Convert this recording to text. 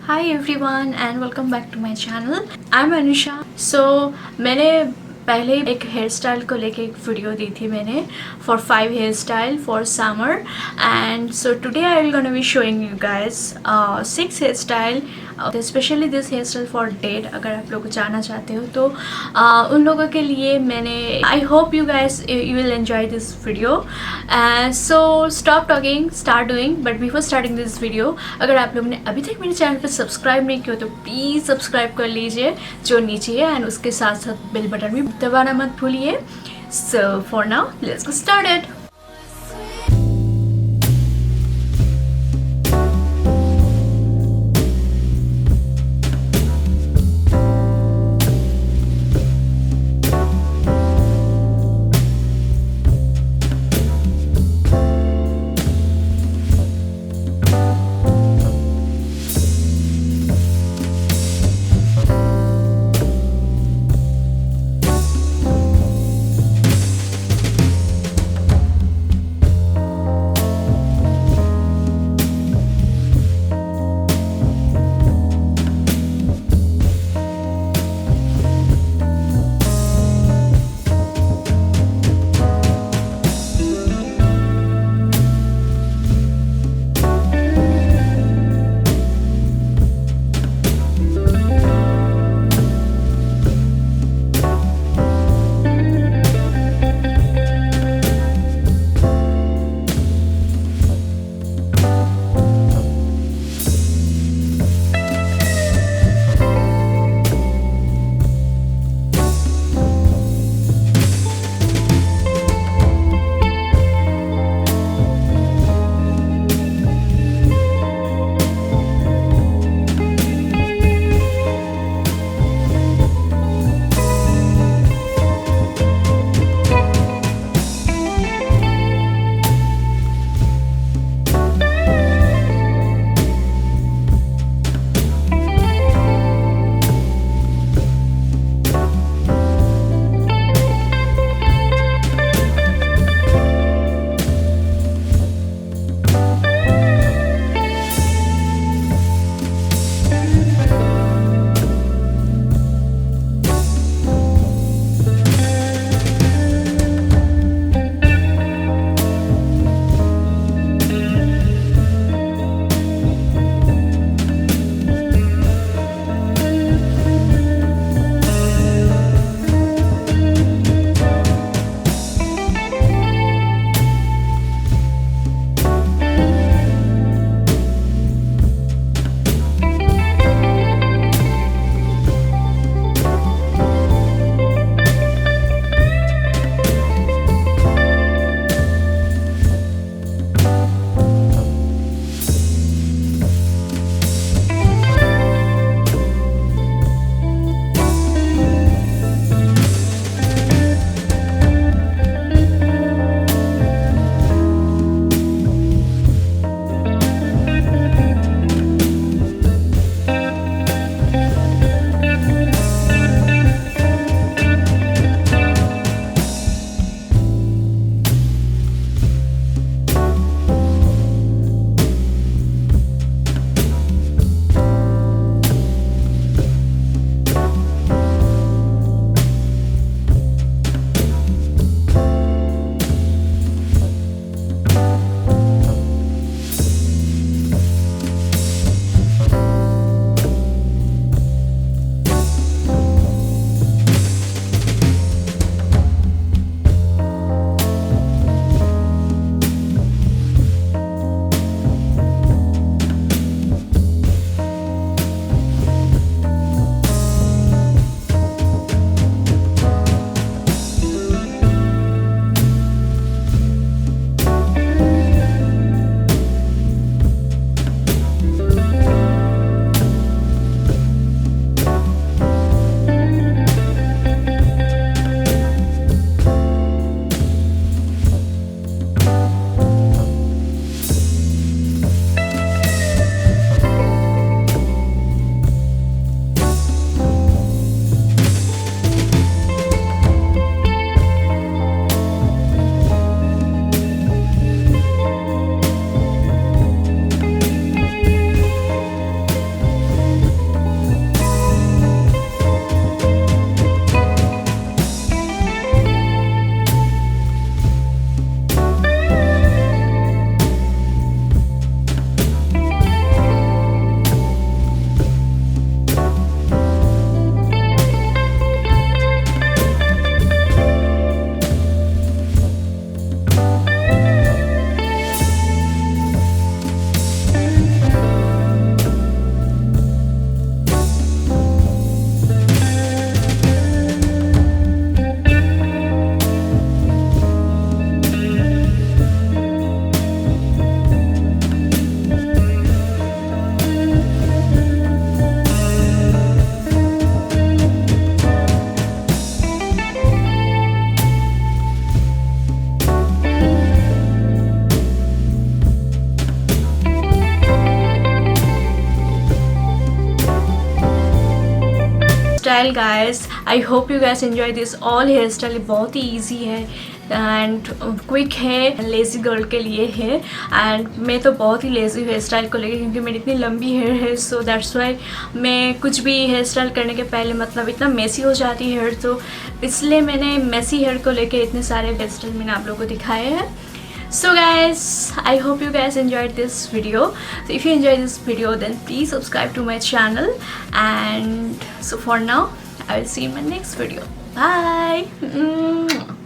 Hi everyone and welcome back to my channel. I'm Anusha. So मैंने पहले एक hair style को लेके एक वीडियो दी थी मैंने for 5 hairstyle for summer and so today I will gonna be showing you guys 6 hairstyle specially this hairstyle for date. अगर आप लोग जानना चाहते हो तो उन लोगों के लिए मैंने आई hope you guys you will enjoy this video. So stop talking start doing. But before starting this video, अगर आप लोगों ने अभी तक मेरे चैनल पर सब्सक्राइब नहीं किया तो प्लीज़ सब्सक्राइब कर लीजिए जो नीचे है एंड उसके साथ साथ बेल बटन भी दबाना मत भूलिए. So for now let's get started. Style guys, I hope you guys enjoy this all hairstyle. बहुत ही ईजी है एंड क्विक है, लेज़ी गर्ल के लिए है। एंड मैं तो बहुत ही लेज़ी हेयर स्टाइल को लेकर, क्योंकि मेरी इतनी लंबी हेयर है, सो दैट्स वाई मैं कुछ भी हेयर स्टाइल करने के पहले मतलब इतना मेसी हो जाती है हेयर, तो इसलिए मैंने मेसी हेयर को लेकर इतने सारे हेयर स्टाइल मैंने आप लोगों को दिखाए हैं। So guys, I hope you guys enjoyed this video. So if you enjoyed this video, then please subscribe to my channel. And so for now, I will see you in my next video. Bye.